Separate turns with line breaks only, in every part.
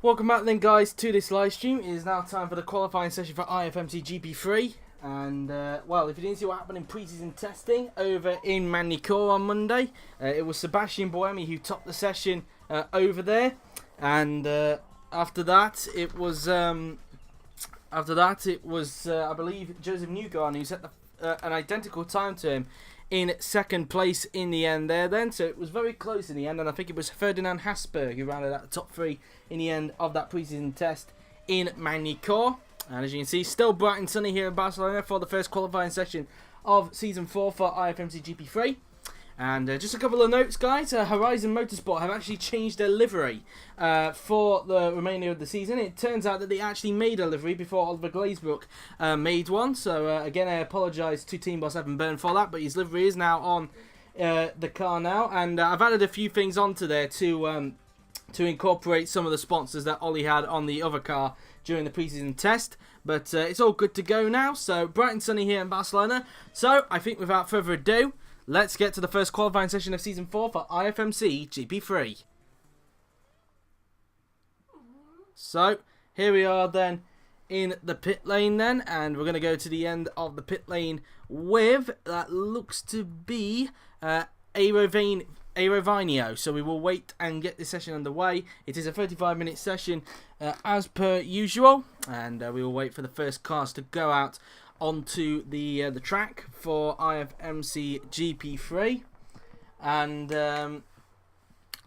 Welcome back then guys to this live stream. It is now time for the qualifying session for IFMC GP3. And well, if you didn't see what happened in pre-season testing over in Magny-Cours on Monday, it was Sebastian Buemi who topped the session over there. And after that it was I believe Joseph Newgarden who set an identical time to him in second place in the end there then. So it was very close in the end, and I think it was Ferdinand Hasberg who rounded out the top three in the end of that pre-season test in Magny-Cours. And as you can see, still bright and sunny here in Barcelona for the first qualifying session of Season 4 for IFMC GP3. And just a couple of notes, guys. Horizon Motorsport have actually changed their livery for the remainder of the season. It turns out that they actually made a livery before Oliver Glazebrook made one. So again, I apologise to Team Boss Evan Byrne for that, but his livery is now on the car now. And I've added a few things onto there to incorporate some of the sponsors that Ollie had on the other car during the preseason test. But it's all good to go now. So bright and sunny here in Barcelona. So I think without further ado, let's get to the first qualifying session of Season 4 for IFMC GP3. So, here we are then in the pit lane then, and we're going to go to the end of the pit lane with, that looks to be, Aerovinio. So we will wait and get this session underway. It is a 35-minute session as per usual, and we will wait for the first cars to go out onto the track for IFMC GP3, and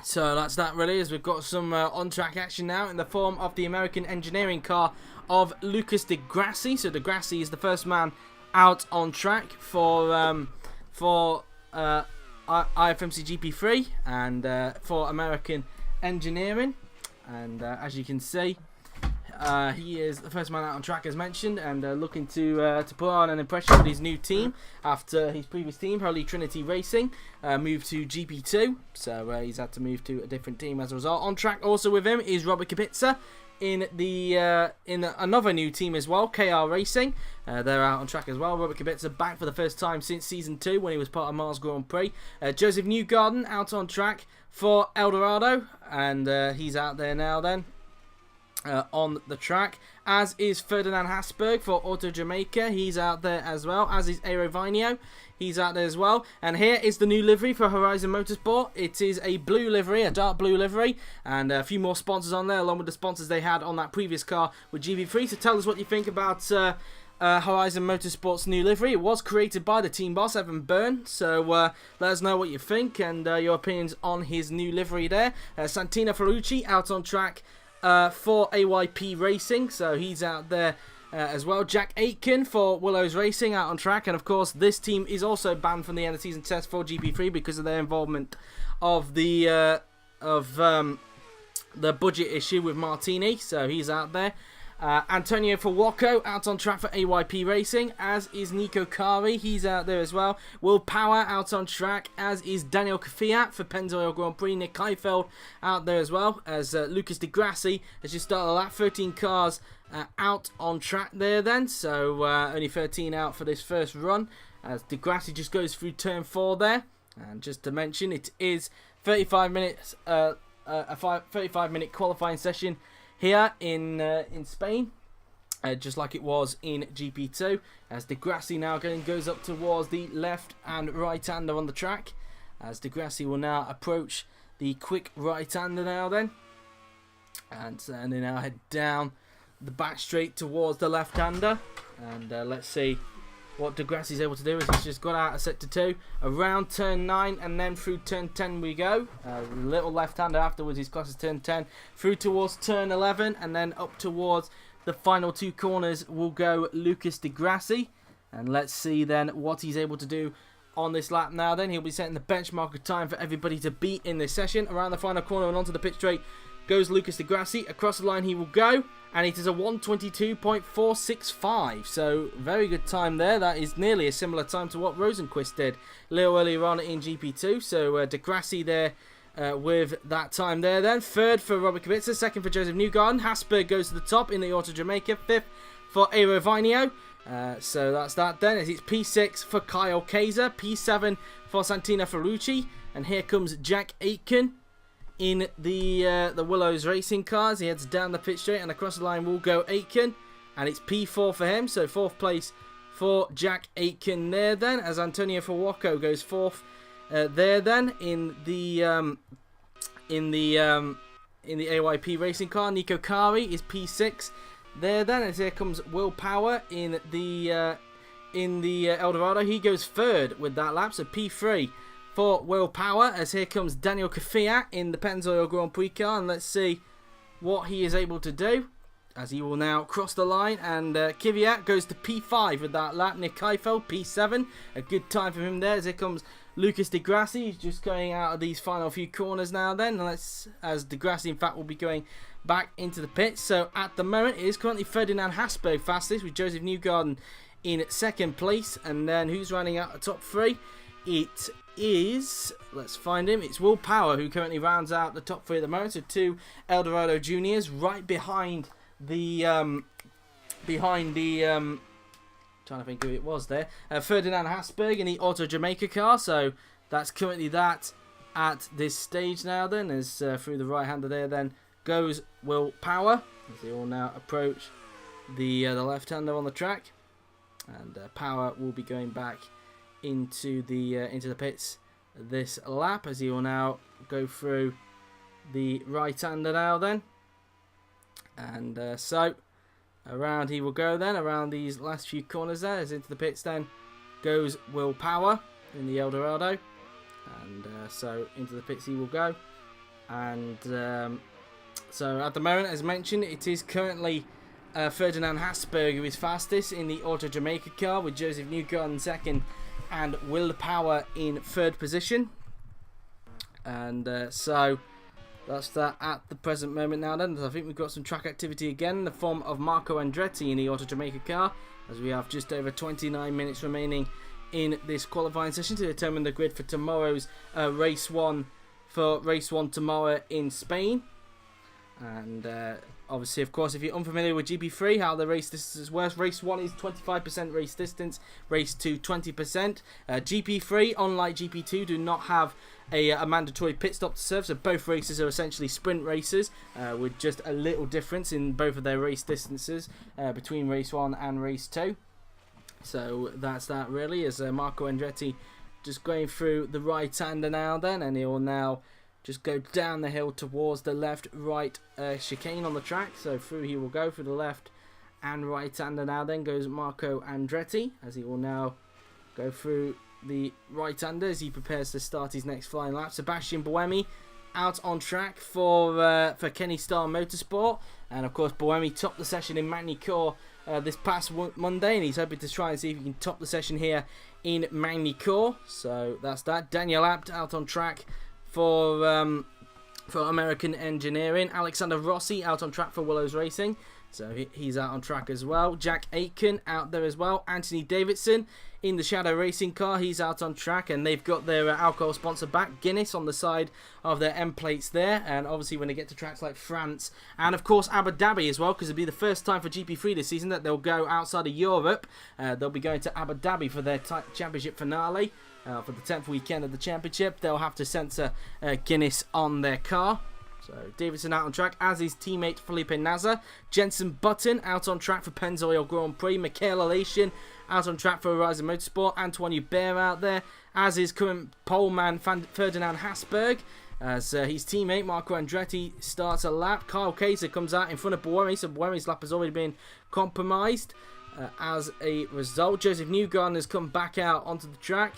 so that's that really, as we've got some on-track action now in the form of the American engineering car of Lucas Di Grassi. So Di Grassi is the first man out on track for IFMC GP3 and for American engineering, and as you can see, he is the first man out on track as mentioned, and looking to put on an impression with his new team after his previous team, Holy Trinity Racing, moved to GP2. So he's had to move to a different team as a result. On track also with him is Robert Kubica in another new team as well, KR Racing. They're out on track as well. Robert Kubica back for the first time since Season 2 when he was part of Mars Grand Prix. Joseph Newgarden out on track for Eldorado, and he's out there now then. On the track, as is Ferdinand Hasberg for Auto Jamaica. He's out there as well, as is Aerovinio. He's out there as well. And here is the new livery for Horizon Motorsport. It is a blue livery, a dark blue livery, and a few more sponsors on there, along with the sponsors they had on that previous car with GP3. So tell us what you think about Horizon Motorsport's new livery. It was created by the team boss, Evan Byrne. So let us know what you think and your opinions on his new livery there. Santina Ferrucci out on track for AYP Racing, so he's out there as well. Jack Aitken for Willows Racing out on track, and of course this team is also banned from the end of season test for GP3 because of their involvement of the budget issue with Martini, so he's out there. Antonio Fuoco out on track for AYP Racing, as is Nico Kari, he's out there as well. Will Power out on track, as is Daniel Kvyat for Pennzoil Grand Prix. Nick Heifeld out there as well, as Lucas Di Grassi has just started that. 13 cars out on track there then, so only 13 out for this first run, as Di Grassi just goes through turn 4 there. And just to mention, it is 35 minutes, a 35-minute qualifying session here in Spain, just like it was in GP2, as Di Grassi now goes up towards the left and right-hander on the track, as Di Grassi will now approach the quick right-hander now then, and they now head down the back straight towards the left-hander, and let's see what Di Grassi is able to do, as he's just got out of sector 2, around turn 9, and then through turn 10 we go. Little left-hander afterwards, he's crosses turn 10, through towards turn 11, and then up towards the final 2 corners will go Lucas Di Grassi. And let's see then what he's able to do on this lap now then. He'll be setting the benchmark of time for everybody to beat in this session. Around the final corner and onto the pit straight goes Lucas Di Grassi. Across the line he will go, and it is a 1:22.465, so very good time there. That is nearly a similar time to what Rosenquist did a little earlier on in GP2. So Di Grassi there with that time there then. Third for Robert Kubica, second for Joseph Newgarden. Hasberg goes to the top in the Auto Jamaica, fifth for Aerovinio. So that's that then, as it's P6 for Kyle Kaiser, P7 for Santina Ferrucci, and here comes Jack Aitken in the Willows racing cars. He heads down the pit straight, and across the line will go Aitken, and it's P4 for him. So 4th place for Jack Aitken there then, as Antonio Fawako goes 4th there then in the AYP racing car. Nico Kari is P6 there then, as here comes Will Power in the Eldorado. He goes 3rd with that lap, so P3 for Will Power, as here comes Daniel Kvyat in the Pennzoil Grand Prix car, and let's see what he is able to do, as he will now cross the line, and Kvyat goes to P5 with that lap. Nick Heifeld P7, a good time for him there, as here comes Lucas Di Grassi. He's just going out of these final few corners now then, as Di Grassi in fact will be going back into the pits. So at the moment it is currently Ferdinand Hasberg fastest, with Joseph Newgarden in 2nd place, and then who's running out the top 3? It is, let's find him, it's Will Power who currently rounds out the top 3 at the moment. So 2 Eldorado Juniors right behind the trying to think who it was there, Ferdinand Hasberg in the Auto Jamaica car. So that's currently that at this stage now then, as through the right hander there then goes Will Power, as they all now approach the left-hander on the track, and Power will be going back into the pits this lap, as he will now go through the right-hander now then, and so around he will go then, around these last few corners there, as into the pits then goes Will Power in the Eldorado, and so into the pits he will go, and so at the moment, as mentioned, it is currently Ferdinand Hasberg who is fastest in the Auto Jamaica car, with Joseph Newgarden 2nd and Will Power in 3rd position. And so that's that at the present moment now then. I think we've got some track activity again in the form of Marco Andretti in the Auto Jamaica car, as we have just over 29 minutes remaining in this qualifying session to determine the grid for tomorrow's race 1 tomorrow in Spain. And obviously, of course, if you're unfamiliar with GP3, how the race distances work, race 1 is 25% race distance, race 2 20%. GP3, unlike GP2, do not have a mandatory pit stop to serve, so both races are essentially sprint races, with just a little difference in both of their race distances between race 1 and race 2. So that's that really, as Marco Andretti just going through the right-hander now then, and he will now just go down the hill towards the left-right chicane on the track. So through he will go, through the left and right-hander now then goes Marco Andretti, as he will now go through the right-hander as he prepares to start his next flying lap. Sebastian Buemi out on track for Kenny Star Motorsport, and of course Buemi topped the session in Magny-Cours this past Monday, and he's hoping to try and see if he can top the session here in Magny-Cours. So that's that. Daniel Abt out on track for American Engineering. Alexander Rossi out on track for Willows Racing, so he's out on track as well. Jack Aitken out there as well. Anthony Davidson in the Shadow Racing car, he's out on track, and they've got their alcohol sponsor back, Guinness, on the side of their end plates there. And obviously when they get to tracks like France and of course Abu Dhabi as well, because it'll be the first time for GP3 this season that they'll go outside of Europe. They'll be going to Abu Dhabi for their championship finale. For the 10th weekend of the championship, they'll have to censor Guinness on their car. So Davidson out on track, as his teammate Felipe Nasr. Jenson Button out on track for Pennzoil Grand Prix. Michael Elation out on track for Horizon Motorsport. Antoine Hubert out there, as his current poleman Ferdinand Hasberg. As his teammate Marco Andretti starts a lap. Kyle Kaiser comes out in front of Buemi, so Buemi's lap has already been compromised. As a result, Joseph Newgarden has come back out onto the track.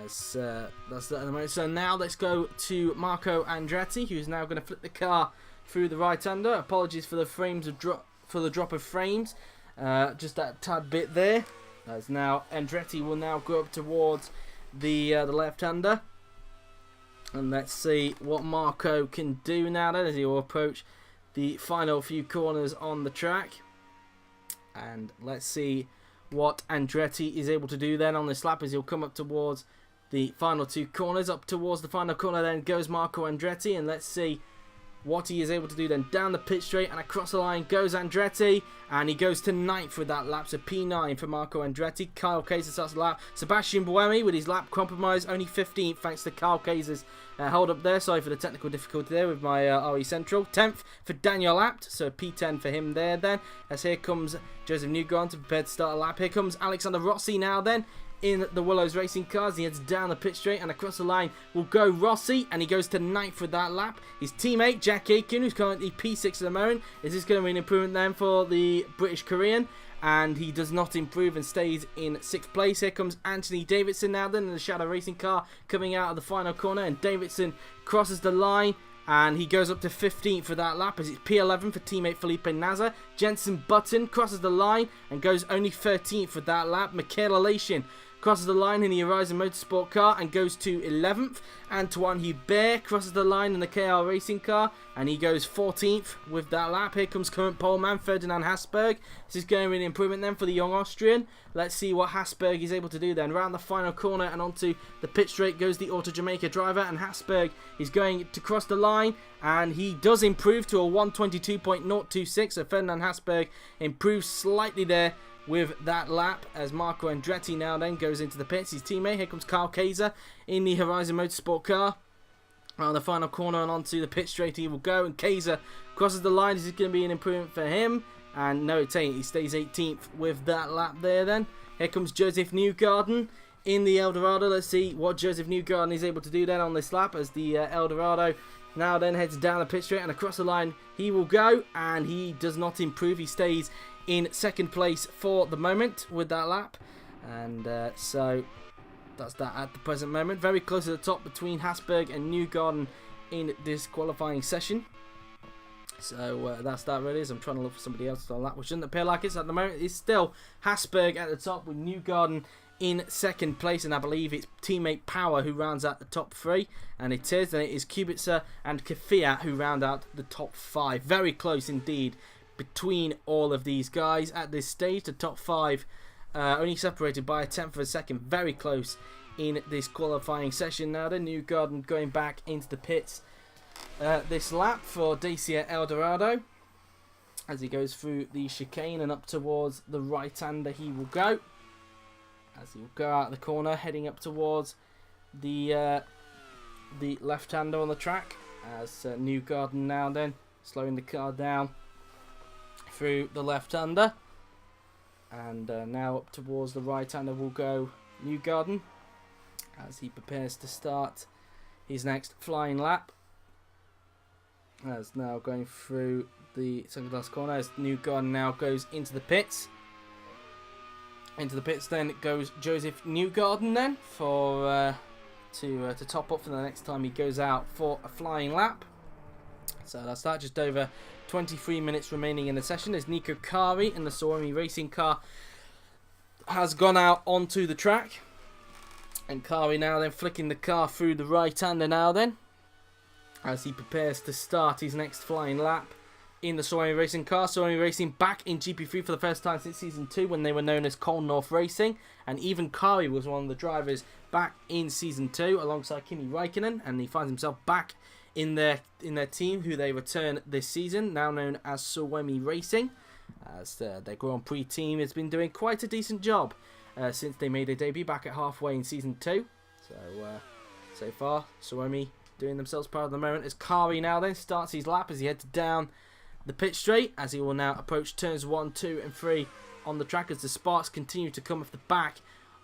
That's that at the moment. So now let's go to Marco Andretti, who's now going to flip the car through the right-hander. Apologies for the drop of frames, just that tad bit there. As now Andretti will now go up towards the left-hander, and let's see what Marco can do now then, as he will approach the final few corners on the track. And let's see what Andretti is able to do then on this lap, as he'll come up towards the final two corners. Up towards the final corner then goes Marco Andretti, and let's see what he is able to do then. Down the pit straight and across the line goes Andretti, and he goes to 9th with that lap, so P9 for Marco Andretti. Kyle Kaiser starts the lap. Sebastian Buemi with his lap compromise, only 15th thanks to Kyle Kaiser's hold up there. Sorry for the technical difficulty there with my RE Central. 10th for Daniel Abt, so P10 for him there then. As here comes Joseph Newgarden to prepare to start a lap. Here comes Alexander Rossi now then, in the Willows Racing cars. He heads down the pit straight and across the line will go Rossi, and he goes to 9th with that lap. His teammate Jack Aitken, who's currently P6 at the moment, is this going to be an improvement then for the British Korean? And he does not improve and stays in 6th place. Here comes Anthony Davidson now then in the Shadow Racing car coming out of the final corner, and Davidson crosses the line and he goes up to 15th for that lap as it's P11 for teammate Felipe Nasr. Jenson Button crosses the line and goes only 13th for that lap. Michaela Lation crosses the line in the Horizon Motorsport car and goes to 11th. Antoine Hubert crosses the line in the KR Racing car and he goes 14th with that lap. Here comes current poleman Ferdinand Hasberg. This is going to be an improvement then for the young Austrian. Let's see what Hasberg is able to do then. Round the final corner and onto the pit straight goes the Auto Jamaica driver, and Hasberg is going to cross the line and he does improve to a 122.026. So Ferdinand Hasberg improves slightly there with that lap as Marco Andretti now then goes into the pits. His teammate, here comes Kyle Kaiser in the Horizon Motorsport car. Around the final corner and onto the pit straight he will go, and Kaiser crosses the line. This is going to be an improvement for him, and no, it ain't. He stays 18th with that lap there then. Here comes Joseph Newgarden in the Eldorado. Let's see what Joseph Newgarden is able to do then on this lap as the Eldorado now then heads down the pit straight and across the line he will go, and he does not improve. He stays in 2nd place for the moment with that lap, and so that's that at the present moment. Very close to the top between Hasberg and Newgarden in this qualifying session. So that's that really. I'm trying to look for somebody else on that, which doesn't appear like it. So at the moment it's still Hasberg at the top with Newgarden in 2nd place, and I believe it's teammate Power who rounds out the top 3, and it is Kubica and Kafia who round out the top 5. Very close indeed between all of these guys at this stage. The top 5 only separated by a 10th of a second. Very close in this qualifying session. Now the Newgarden going back into the pits this lap for Dacia Eldorado as he goes through the chicane and up towards the right-hander he will go. As he will go out of the corner, heading up towards the left-hander on the track. As Newgarden now then slowing the car down through the left-hander, and now up towards the right-hander will go Newgarden as he prepares to start his next flying lap. As now going through the second last corner as Newgarden now goes into the pits. Into the pits then goes Joseph Newgarden then for to top up for the next time he goes out for a flying lap. So that's that. Just over 23 minutes remaining in the session as Nico Kari in the Suomi Racing car has gone out onto the track, and Kari now then flicking the car through the right-hander now then as he prepares to start his next flying lap in the Suomi Racing car. Suomi Racing back in GP3 for the first time since Season 2 when they were known as Cole North Racing, and even Kari was one of the drivers back in Season 2 alongside Kimi Räikkönen, and he finds himself back in their team who they return this season, now known as Suomi Racing, as their Grand Prix team has been doing quite a decent job since they made their debut back at halfway in Season 2. So far Suomi doing themselves proud at the moment as Kari now then starts his lap as he heads down the pit straight as he will now approach turns 1, 2 and 3 on the track as the sparks continue to come off the back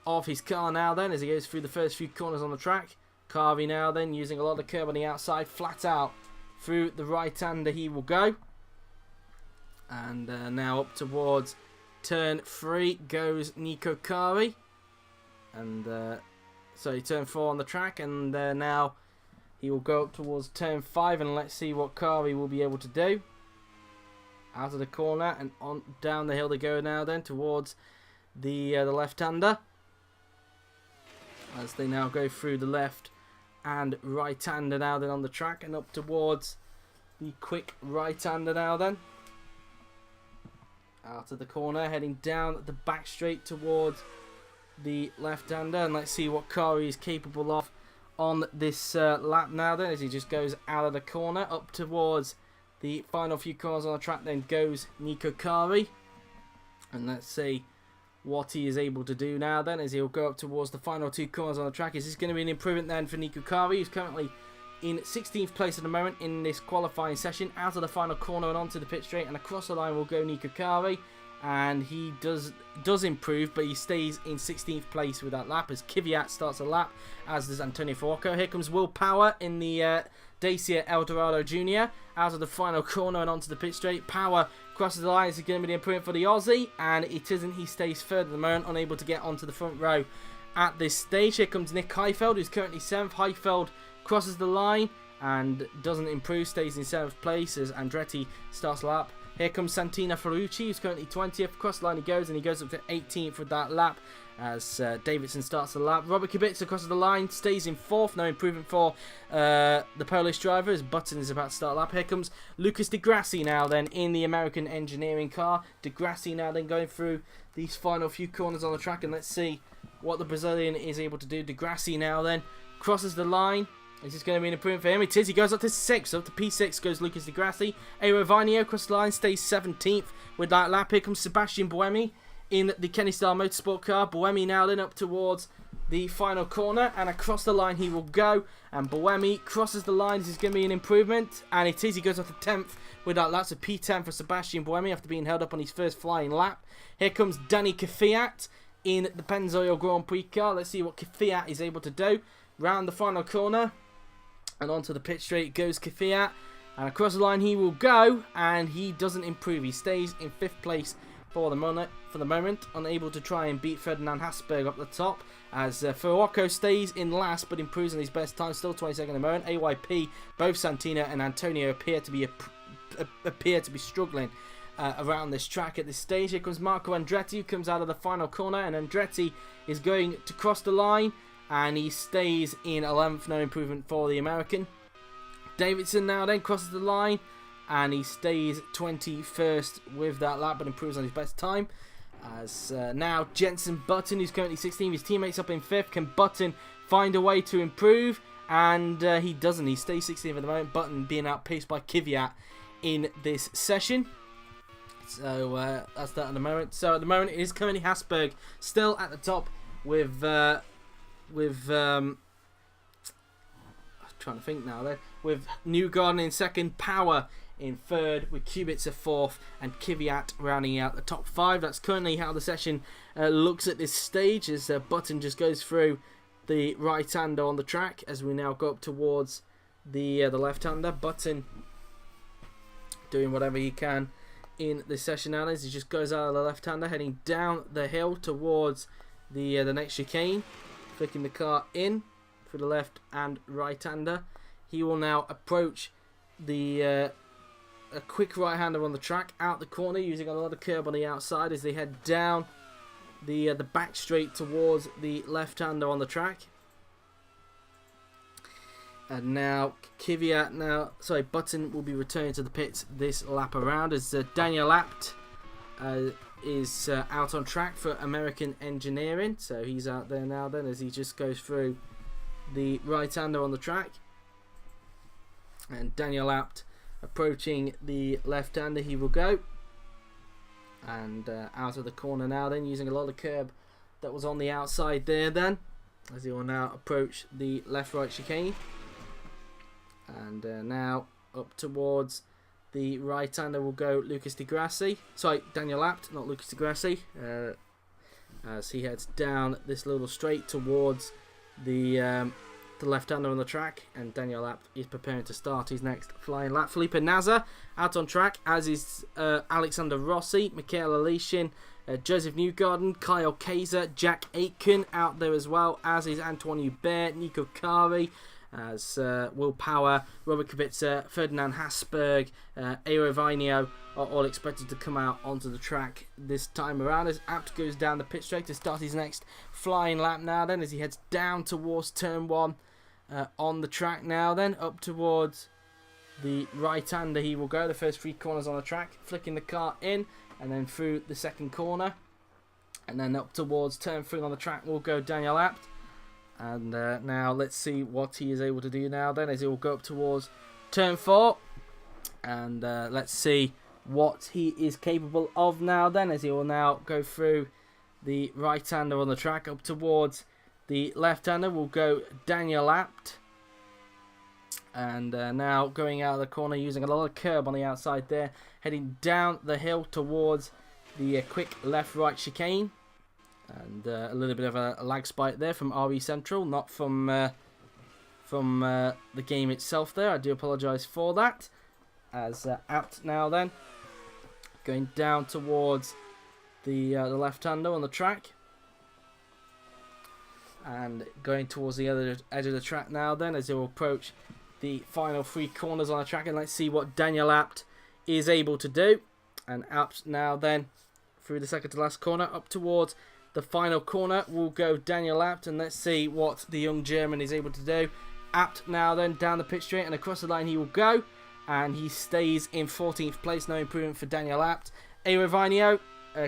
of his car now then as he goes through the first few corners on the track. Kari now then using a lot of curb on the outside, flat out through the right-hander he will go, and now up towards turn 3 goes Nico Kari, and so turn 4 on the track, and now he will go up towards turn 5, and let's see what Kari will be able to do. Out of the corner and on down the hill they go now then towards the left-hander as they now go through the left and right-hander now then on the track, and up towards the quick right-hander now then. Out of the corner, heading down the back straight towards the left-hander, and let's see what Kari is capable of on this lap now then, as he just goes out of the corner up towards the final few corners on the track. Then goes Nico Kari, and let's see what he is able to do now then, as he'll go up towards the final 2 corners on the track. Is this going to be an improvement then for Nico Kari, who's currently in 16th place at the moment in this qualifying session? Out of the final corner and onto the pit straight, and across the line will go Nico Kari, and he does improve, but he stays in 16th place with that lap as Kvyat starts a lap, as does Antonio Farocco. Here comes Will Power in the Dacia Eldorado Junior, out of the final corner and onto the pit straight. Power crosses the line. Is going to be the improvement for the Aussie, and it isn't. He stays third at the moment, unable to get onto the front row at this stage. Here comes Nick Heifeld, who's currently 7th. Heifeld crosses the line and doesn't improve, stays in 7th place as Andretti starts a lap. Here comes Santina Ferrucci, who's currently 20th. Across the line he goes, and he goes up to 18th with that lap as Davidson starts the lap. Robert Kubica crosses the line, stays in 4th. No improvement for the Polish driver as Button is about to start a lap. Here comes Lucas Di Grassi now then in the American engineering car. Di Grassi now then going through these final few corners on the track, and let's see what the Brazilian is able to do. Di Grassi now then crosses the line. Is this going to be an improvement for him? It is. He goes up to 6th. Up to P6 goes Lucas Di Grassi. Eero Vainio across the line, stays 17th with that lap. Here comes Sebastian Buemi in the Kenny Star Motorsport car. Buemi now then up towards the final corner, and across the line he will go. And Buemi crosses the line. This is going to be an improvement, and it is. He goes up to 10th with that lap. So P10 for Sebastian Buemi after being held up on his first flying lap. Here comes Danny Kvyat in the Pennzoil Grand Prix car. Let's see what Kvyat is able to do. Round the final corner and onto the pit straight goes Kvyat, and across the line he will go, and he doesn't improve. He stays in 5th place for the moment, unable to try and beat Ferdinand Hasberg up the top, as Farocco stays in last but improves on his best time, still 22nd at the moment. AYP, both Santina and Antonio appear to be struggling around this track at this stage. Here comes Marco Andretti, who comes out of the final corner, and Andretti is going to cross the line, and he stays in 11th. No improvement for the American. Davidson now then crosses the line, and he stays 21st with that lap, but improves on his best time. As now Jenson Button, who's currently 16th, his teammates up in 5th. Can Button find a way to improve? And he doesn't. He stays 16th at the moment. Button being outpaced by Kvyat in this session. So that's that at the moment. So at the moment it is currently Hasberg still at the top with I'm trying to think now then, with Newgarden in 2nd, Power in 3rd, with Kubica 4th, and Kvyat rounding out the top 5. That's currently how the session looks at this stage, as Button just goes through the right-hander on the track as we now go up towards the left-hander. Button doing whatever he can in this session now, as he just goes out of the left-hander, heading down the hill towards the next chicane, flicking the car in for the left and right-hander. He will now approach a quick right-hander on the track out the corner, using a lot of curb on the outside as they head down the back straight towards the left-hander on the track. And now Button will be returning to the pits this lap around, as Daniel Abt is out on track for American Engineering. So he's out there now then, as he just goes through the right-hander on the track. And Daniel Abt approaching the left-hander, he will go. And out of the corner now then, using a lot of curb that was on the outside there then, as he will now approach the left-right chicane. And now up towards the right-hander will go Lucas Di Grassi. Sorry, Daniel Abt, not Lucas Di Grassi. As he heads down this little straight towards the left-hander on the track, and Daniel Abt is preparing to start his next flying lap. Felipe Nasr out on track, as is Alexander Rossi, Michael Alishin, Joseph Newgarden, Kyle Kaiser, Jack Aitken out there as well, as is Antoine Hubert, Nico Kari, as Will Power, Robert Kubica, Ferdinand Hasberg, Eero Vainio are all expected to come out onto the track this time around, as Abt goes down the pit straight to start his next flying lap now then, as he heads down towards turn 1 on the track now then, up towards the right-hander he will go, the first 3 corners on the track, flicking the car in and then through the second corner, and then up towards turn 3 on the track will go Daniel Abt. And now let's see what he is able to do now then, as he will go up towards turn 4. And let's see what he is capable of now then, as he will now go through the right-hander on the track. Up towards the left-hander will go Daniel Abt. And now going out of the corner, using a lot of curb on the outside there, heading down the hill towards the quick left-right chicane. And a little bit of a lag spike there from RE Central, not from the game itself there. I do apologise for that. As Abt now then, going down towards the left-hander on the track. And going towards the other edge of the track now then, as he will approach the final 3 corners on the track. And let's see what Daniel Abt is able to do. And Abt now then, through the second to last corner, up towards the final corner will go Daniel Abt. And let's see what the young German is able to do. Abt now then, down the pit straight and across the line he will go. And he stays in 14th place, no improvement for Daniel Abt. Aerovinio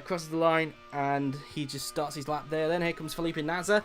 crosses the line and he just starts his lap there. Then here comes Felipe Nasr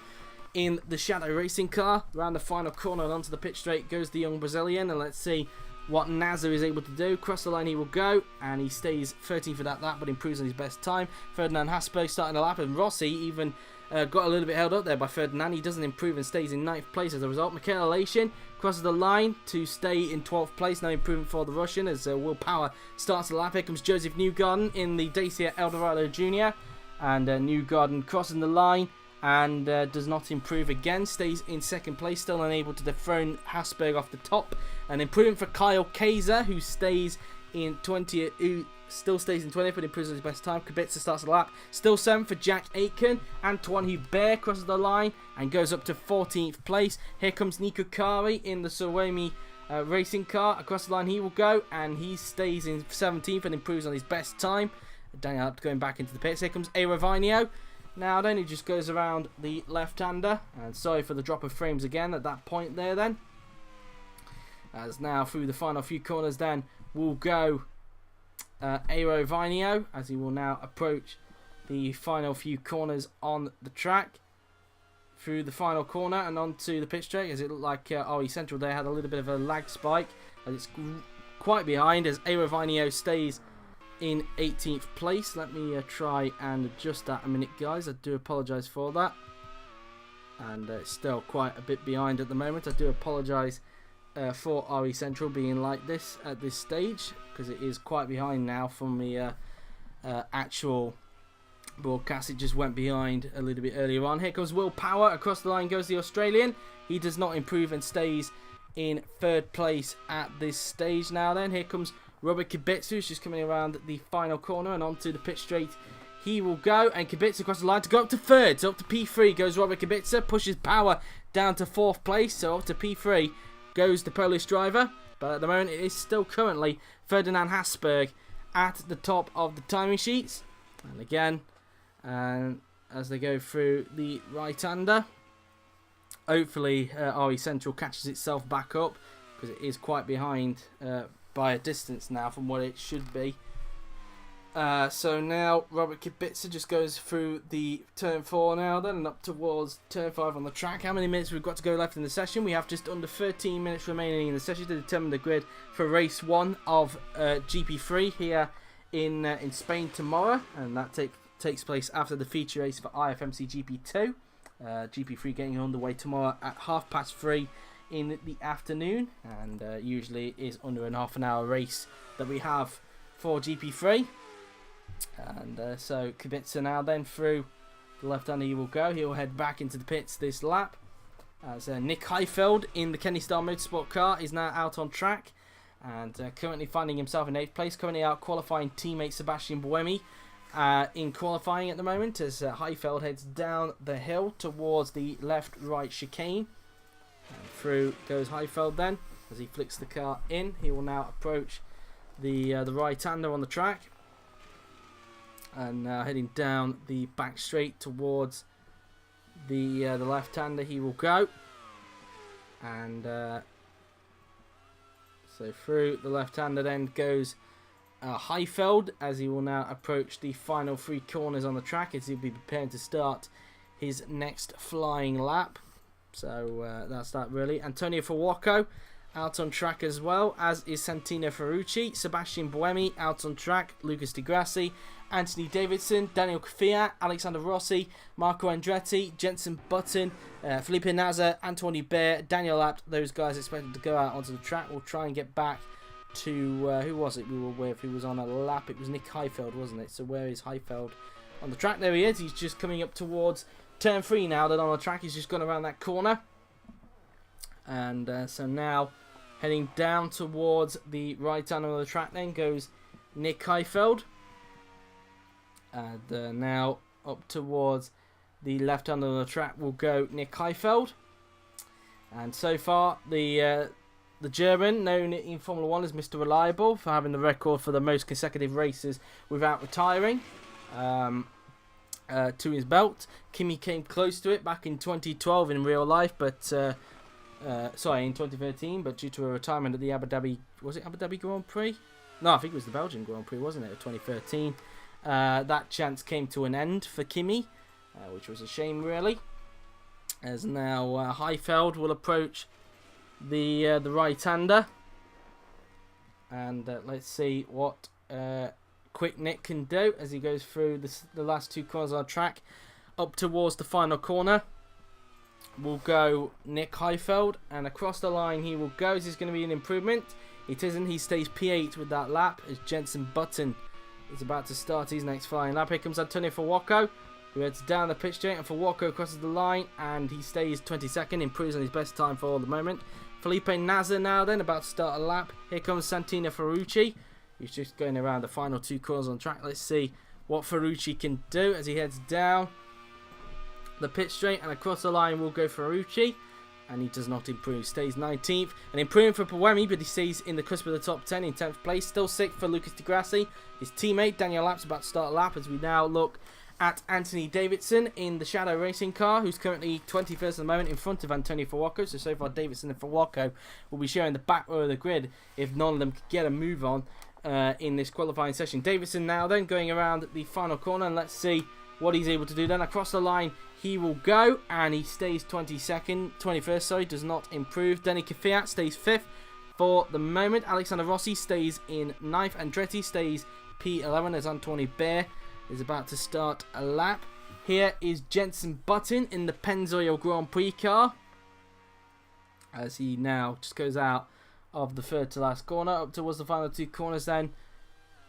in the Shadow Racing car. Around the final corner and onto the pit straight goes the young Brazilian. And let's see what Nasr is able to do. Cross the line he will go, and he stays 13th for that lap, but improves on his best time. Ferdinand Hasberg starting the lap, and Rossi even got a little bit held up there by Ferdinand. He doesn't improve and stays in 9th place as a result. Michael Alation crosses the line to stay in 12th place. No improvement for the Russian as Will Power starts the lap. Here comes Joseph Newgarden in the Dacia Eldorado Jr. And Newgarden crossing the line and does not improve again. Stays in 2nd place, still unable to dethrone Hasberg off the top. An improvement for Kyle Kaiser, who stays in 20th, who still stays in 20th but improves on his best time. Kubica starts the lap, still 7th for Jack Aitken. Antoine Hubert crosses the line and goes up to 14th place. Here comes Nico Kari in the Suwami racing car. Across the line he will go, and he stays in 17th and improves on his best time. Daniel Abt going back into the pits. Here comes Aerovinio. Now then, he just goes around the left-hander, and sorry for the drop of frames again at that point there then. As now through the final few corners then will go Aerovinio, as he will now approach the final few corners on the track. Through the final corner and onto the pit straight, as it looked like RE Central there had a little bit of a lag spike, as it's quite behind as Aerovinio stays in 18th place. Let me try and adjust that a minute, guys. I do apologise for that. And it's still quite a bit behind at the moment. I do apologise for RE Central being like this at this stage, because it is quite behind now from the actual broadcast. It just went behind a little bit earlier on. Here comes Will Power. Across the line goes the Australian. He does not improve and stays in 3rd place at this stage now then. Here comes Robert Kubica, who's just coming around the final corner and onto the pit straight. He will go, and Kubica across the line to go up to 3rd. So up to P3 goes Robert Kubica, pushes Power down to 4th place. So up to P3 goes the Polish driver. But at the moment it is still currently Ferdinand Hasberg at the top of the timing sheets. And again, as they go through the right-hander, hopefully RE Central catches itself back up, because it is quite behind by a distance now from what it should be. So now Robert Kubica just goes through the turn 4 now then, and up towards turn 5 on the track. How many minutes we've got to go left in the session? We have just under 13 minutes remaining in the session to determine the grid for race 1 of GP3 here in Spain tomorrow, and that takes place after the feature race for IFMC GP2. GP3 getting underway tomorrow at 3:30 in the afternoon, and usually is under an half an hour race that we have for GP3. And so Kubica now then through the left-hander he will go. He will head back into the pits this lap, as Nick Heifeld in the Kenny Star Motorsport car is now out on track, and currently finding himself in 8th place, currently out qualifying teammate Sebastian Buemi in qualifying at the moment, as Heifeld heads down the hill towards the left-right chicane. And through goes Heifeld then, as he flicks the car in. He will now approach the right-hander on the track, and heading down the back straight towards the left-hander he will go. And so through the left-hander then goes Heifeld, as he will now approach the final 3 corners on the track, as he'll be preparing to start his next flying lap. So that's that really. Antonio Fuoco out on track as well, as is Santino Ferrucci. Sebastian Buemi out on track. Lucas Di Grassi, Anthony Davidson, Daniel Kvyat, Alexander Rossi, Marco Andretti, Jenson Button, Felipe Nasr, Antoine Hubert, Daniel Abt. Those guys expected to go out onto the track. We'll try and get back to who was it we were with? Who was on a lap? It was Nick Heifeld, wasn't it? So where is Heifeld on the track? There he is. He's just coming up towards turn 3 now. Then on the track, he's just gone around that corner. And so now heading down towards the right hand of the track then goes Nick Heifeld. And now up towards the left hand of the track will go Nick Heifeld. And so far the German, known in Formula 1 as Mr. Reliable, for having the record for the most consecutive races without retiring, to his belt. Kimi came close to it back in 2012 in real life, but sorry, in 2013, but due to a retirement at the Abu Dhabi Grand Prix? No, I think it was the Belgian Grand Prix, wasn't it, 2013. That chance came to an end for Kimi, which was a shame really. As now Heifeld will approach the right-hander, and let's see what Quick Nick can do as he goes through the last 2 corners on the track. Up towards the final corner will go Nick Heifeld, and across the line he will go. Is this going to be an improvement? It isn't. He stays P8 with that lap as Jenson Button is about to start his next flying lap. Here comes Antonio Fuoco, who heads down the pit straight, and Fuoco crosses the line and he stays 22nd, improves on his best time for the moment. Felipe Nasr now then about to start a lap. Here comes Santino Ferrucci, who's just going around the final 2 corners on track. Let's see what Ferrucci can do as he heads down the pit straight, and across the line will go Ferrucci, and he does not improve, stays 19th. And improving for Buemi, but he stays in the cusp of the top 10 in 10th place. Still 6th for Lucas Di Grassi. His teammate Daniel Apt's about to start a lap, as we now look at Anthony Davidson in the Shadow Racing car, who's currently 21st at the moment in front of Antonio Fuoco. So far Davidson and Fuoco will be sharing the back row of the grid if none of them could get a move on in this qualifying session. Davidson now then going around the final corner, and let's see what he's able to do then. Across the line he will go, and he stays 21st, sorry, does not improve. Danny Kvyat stays 5th for the moment. Alexander Rossi stays in 9th. Andretti stays P11 as Antoine Hubert is about to start a lap. Here is Jenson Button in the Pennzoil Grand Prix car, as he now just goes out of the 3rd to last corner. Up towards the final 2 corners then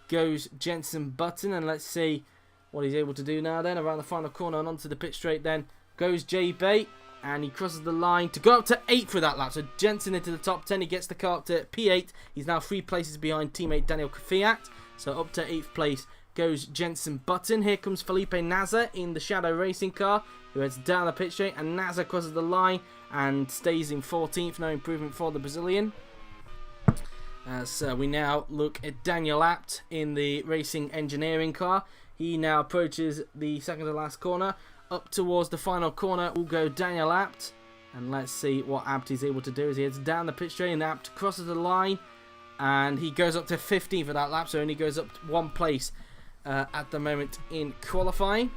goes Jenson Button, and let's see what he's able to do now then. Around the final corner and onto the pit straight then goes J-Bate, and he crosses the line to go up to 8th for that lap. So Jenson into the top 10, he gets the car up to P8. He's now 3 places behind teammate Daniel Kvyat. So up to 8th place goes Jenson Button. Here comes Felipe Nasr in the Shadow Racing car, who heads down the pit straight, and Nasr crosses the line and stays in 14th. No improvement for the Brazilian. As we now look at Daniel Abt in the Racing Engineering car. He now approaches the 2nd to last corner. Up towards the final corner will go Daniel Abt, and let's see what Abt is able to do as he heads down the pit straight, and Abt crosses the line and he goes up to 15th for that lap, so only goes up 1 place at the moment in qualifying.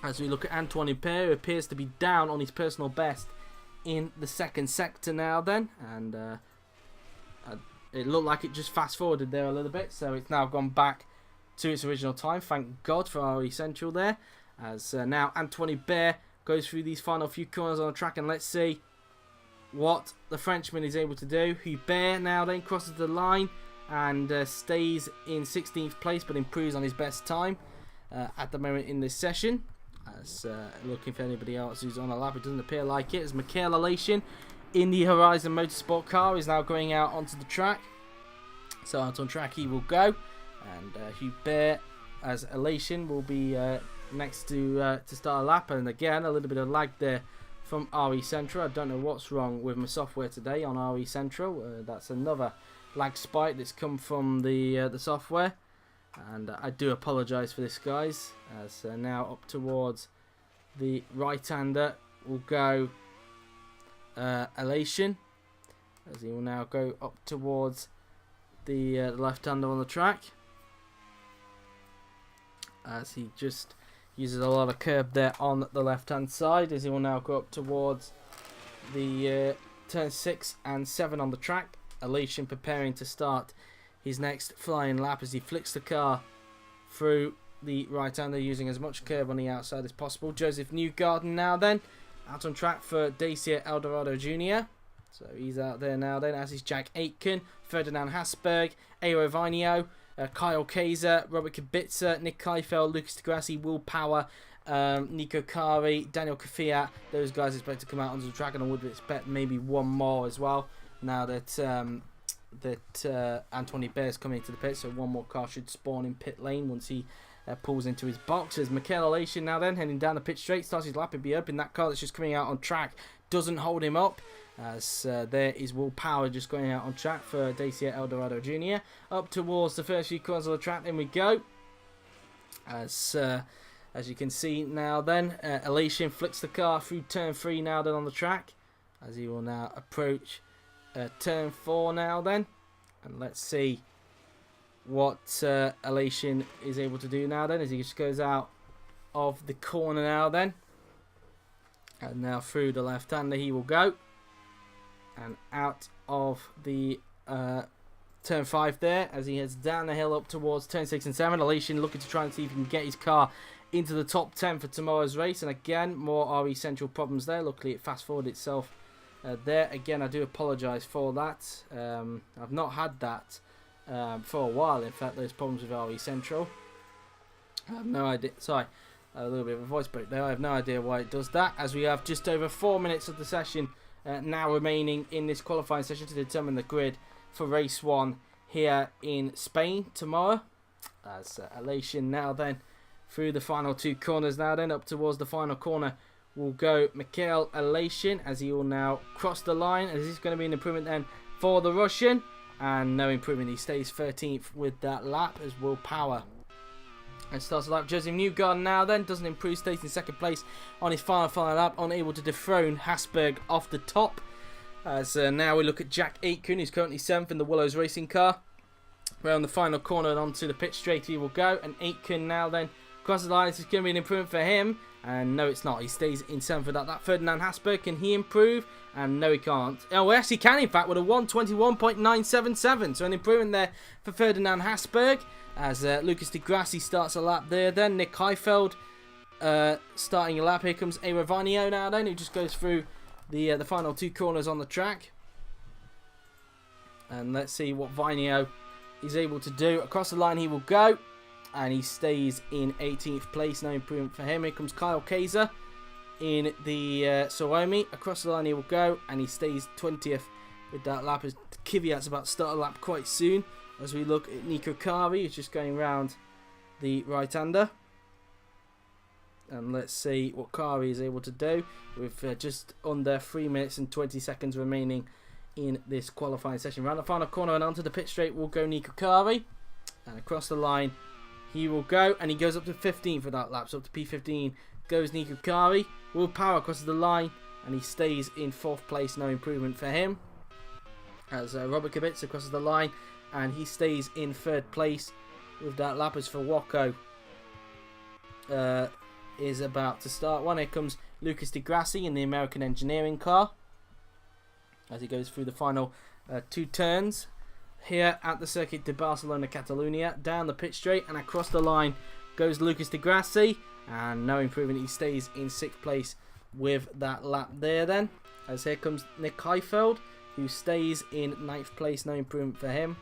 As we look at Antoine Hubert, who appears to be down on his personal best in the 2nd sector now then, and it looked like it just fast forwarded there a little bit, so it's now gone back to its original time. Thank God for RE Central there, as now Antoine Hubert goes through these final few corners on the track, and let's see what the Frenchman is able to do. Hubert now then crosses the line and stays in 16th place, but improves on his best time at the moment in this session. As looking for anybody else who's on a lap, it doesn't appear like it, as Michael Alation in the Horizon Motorsport car is now going out onto the track. So out on track he will go, and Hubert as Elation will be next to start a lap. And again, a little bit of lag there from RE Central. I don't know what's wrong with my software today on RE Central. That's another lag spike that's come from the software, and I do apologise for this, guys. As now up towards the right-hander will go Elation, as he will now go up towards the left-hander on the track, as he Uses a lot of curb there on the left-hand side as he will now go up towards the turn 6 and 7 on the track. Elation preparing to start his next flying lap as he flicks the car through the right-hander, using as much curb on the outside as possible. Joseph Newgarden now then out on track for Dacia Eldorado Jr. So he's out there now then, as is Jack Aitken, Ferdinand Hasberg, Aero Vinio, Kyle Kaiser, Robert Kubica, Nick Heifeld, Lucas Di Grassi, Will Power, Nico Kari, Daniel Kvyat. Those guys expect to come out onto the track, and I would expect maybe one more as well now that Anthony Bear's coming into the pit. So one more car should spawn in pit lane once he pulls into his box. As Mikel Elation now then heading down the pit straight, starts his lap in be open. That car that's just coming out on track doesn't hold him up, as there is Will Power just going out on track for Dacia Eldorado Jr. Up towards the first few corners of the track, then we go. As you can see now then, Elation flicks the car through turn 3 now then on the track, as he will now approach turn 4 now then. And let's see what Elation is able to do now then, as he just goes out of the corner now then. And now through the left-hander he will go. And out of the turn 5 there, as he heads down the hill up towards turn 6 and 7. Elation looking to try and see if he can get his car into the top 10 for tomorrow's race. And again, more RE Central problems there. Luckily it fast-forwarded itself there. Again, I do apologise for that. I've not had that for a while. In fact, those problems with RE Central. I have no idea. Sorry, a little bit of a voice break there. I have no idea why it does that, as we have just over 4 minutes of the session now remaining in this qualifying session to determine the grid for race 1 here in Spain tomorrow. As Elation now then through the final 2 corners now then, up towards the final corner will go Mikel Elation, as he will now cross the line. As this is going to be an improvement then for the Russian, and no improvement. He stays 13th with that lap, as Will Power and starts a lap. Joseph Newgarden now then doesn't improve, stays in 2nd place on his final lap, unable to dethrone Hasberg off the top. As now we look at Jack Aitken, who's currently 7th in the Willows racing car. Around the final corner and onto the pit straight he will go, and Aitken now then crosses the line. This is going to be an improvement for him, and no it's not. He stays in 7th for that. Ferdinand Hasberg, can he improve? And no he can't. Oh, yes he can in fact, with a 1:21.977. So an improvement there for Ferdinand Hasberg, as Lucas Di Grassi starts a lap there then. Nick Heifeld starting a lap. Here comes Aero Vinio now then, who just goes through the final 2 corners on the track. And let's see what Vinio is able to do. Across the line he will go, and he stays in 18th place. No improvement for him. Here comes Kyle Kaiser in the Suomi. Across the line he will go, and he stays 20th with that lap, as Kvyat's about to start a lap quite soon. As we look at Nico Kari, who's just going round the right-hander. And let's see what Kari is able to do with just under 3 minutes and 20 seconds remaining in this qualifying session. Round the final corner and onto the pit straight will go Nico Kari. And across the line he will go, and he goes up to 15th for that lap. So up to P15 goes Nico Kari. Will Power crosses the line, and he stays in 4th place. No improvement for him. As Robert Kubica crosses the line, and he stays in 3rd place with that lap, as for Waco is about to start one. Here comes Lucas Di Grassi in the American Engineering car, as he goes through the final 2 turns here at the Circuit de Barcelona Catalunya. Down the pit straight and across the line goes Lucas Di Grassi, and no improvement. He stays in 6th place with that lap there then. As here comes Nick Heifeld, who stays in 9th place. No improvement for him.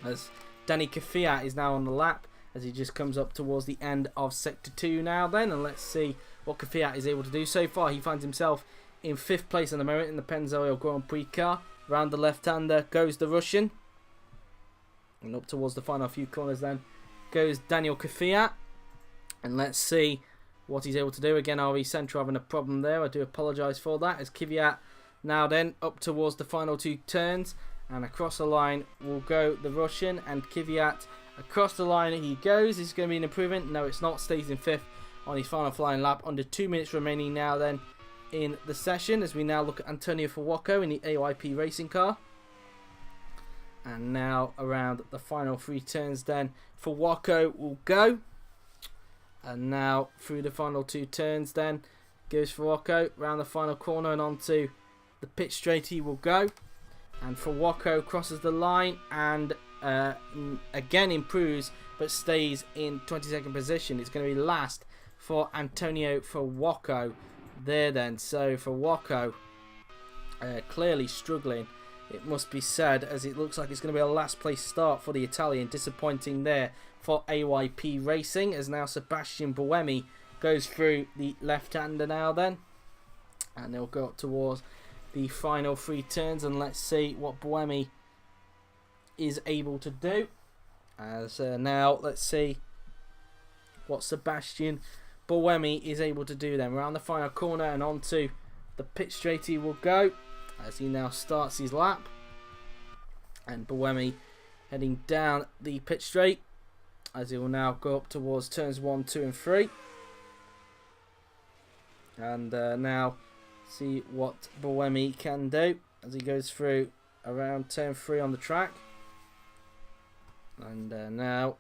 As Danny Kvyat is now on the lap, as he just comes up towards the end of Sector 2 now then. And let's see what Kvyat is able to do. So far he finds himself in 5th place on the moment in the Pennzoil Grand Prix car. Round the left-hander goes the Russian, and up towards the final few corners then goes Daniel Kvyat. And let's see what he's able to do. Again, RE Central having a problem there. I do apologise for that, as Kvyat now then up towards the final 2 turns, and across the line will go the Russian, and Kvyat across the line he goes. This is going to be an improvement. No it's not. Stays in 5th on his final flying lap. Under 2 minutes remaining now then in the session, as we now look at Antonio Fuoco in the AYP racing car. And now around the final 3 turns then, Fuoco will go, And now through the final 2 turns then goes for Wacko round the final corner and onto the pit straight he will go. And for Wacko crosses the line and again improves but stays in 22nd position. It's going to be last for Antonio for Wacko there then. So for Wacko clearly struggling, it must be said, as it looks like it's going to be a last place start for the Italian. Disappointing there for AYP Racing, as now Sebastian Buemi goes through the left-hander now then. And they'll go up towards the final 3 turns, and let's see what Buemi is able to do. As now, let's see what Sebastian Buemi is able to do then. Around the final corner and onto the pit straight he will go, as he now starts his lap. And Buemi heading down the pit straight, as he will now go up towards turns 1, 2 and 3. And now see what Buemi can do as he goes through around turn 3 on the track. And now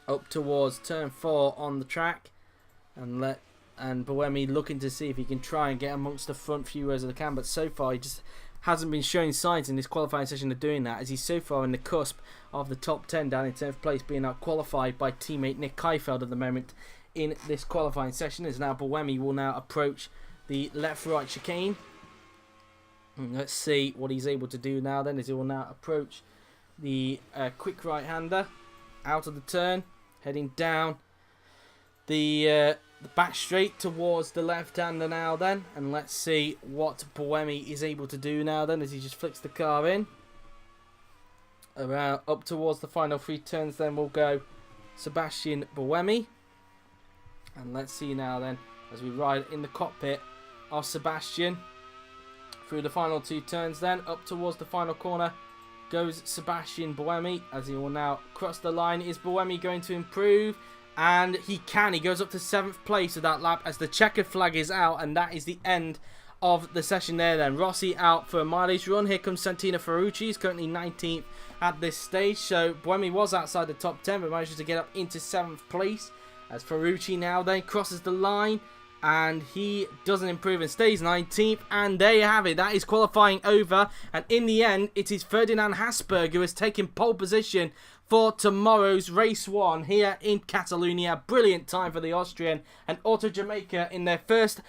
up towards turn 4 on the track, and Buemi looking to see if he can try and get amongst the front few rows of the can, but so far he just hasn't been showing signs in this qualifying session of doing that, as he's so far in the cusp of the top 10 down in 10th place, being out qualified by teammate Nick Keifeld at the moment in this qualifying session. As now Buemi will now approach the left-right chicane. And let's see what he's able to do now then, as he will now approach the quick right-hander out of the turn, heading down the back straight towards the left-hander now then. And let's see what Buemi is able to do now then, as he just flicks the car in. Around up towards the final 3 turns then will go Sebastian Buemi. And let's see now then, as we ride in the cockpit of Sebastian through the final 2 turns then, up towards the final corner goes Sebastian Buemi, as he will now cross the line. Is Buemi going to improve? And he can. He goes up to 7th place with that lap, as the checkered flag is out, and that is the end of the session there then. Rossi out for a mileage run. Here comes Santino Ferrucci. He's currently 19th at this stage. So Buemi was outside the top 10, but manages to get up into 7th place, as Ferrucci now then crosses the line, and he doesn't improve and stays 19th. And there you have it. That is qualifying over. And in the end, it is Ferdinand Hasberg who has taken pole position for tomorrow's race 1 here in Catalunya. Brilliant time for the Austrian and Auto Jamaica in their first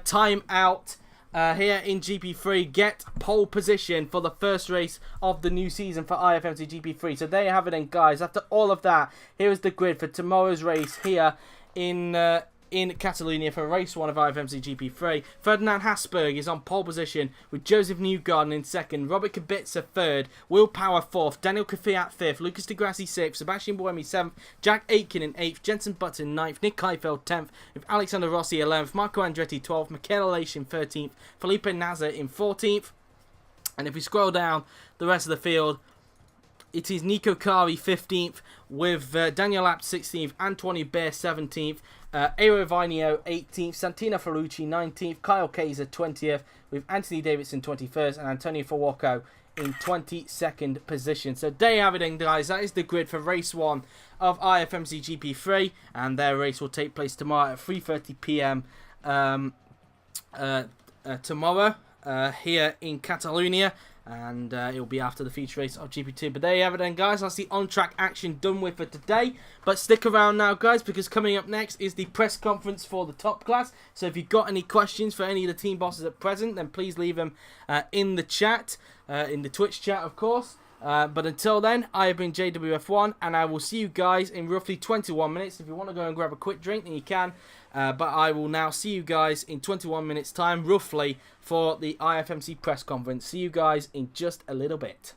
time out here in GP3. Get pole position for the first race of the new season for IFMC GP3. So there you have it then, guys. After all of that, here is the grid for tomorrow's race here in Catalunya for race 1 of IFMC GP3. Ferdinand Hasberg is on pole position with Joseph Newgarden in 2nd, Robert Kubica 3rd, Will Power 4th, Daniel Kvyat 5th, Lucas Di Grassi 6th, Sebastian Buemi 7th, Jack Aitken in 8th, Jenson Button 9th, Nick Keifeld 10th, with Alexander Rossi 11th, Marco Andretti 12th, Michael Leish in 13th, Felipe Nasr in 14th. And if we scroll down the rest of the field, it is Nico Kari 15th, with Daniel Abt 16th, Antonio Bear 17th, Eero Vainio 18th, Santino Ferrucci 19th, Kyle Kaiser 20th, with Anthony Davidson 21st, and Antonio Fuoco in 22nd position. So there you have it then, guys. That is the grid for race 1 of IFMC GP3, and their race will take place tomorrow at 3:30 p.m. Tomorrow here in Catalunya. And it will be after the feature race of GP2. But there you have it then, guys. That's the on-track action done with for today. But stick around now, guys, because coming up next is the press conference for the top class. So if you've got any questions for any of the team bosses at present, then please leave them in the chat, in the Twitch chat, of course. But until then, I have been JWF1, and I will see you guys in roughly 21 minutes. If you want to go and grab a quick drink, then you can. But I will now see you guys in 21 minutes time, roughly, for the IFMC press conference. See you guys in just a little bit.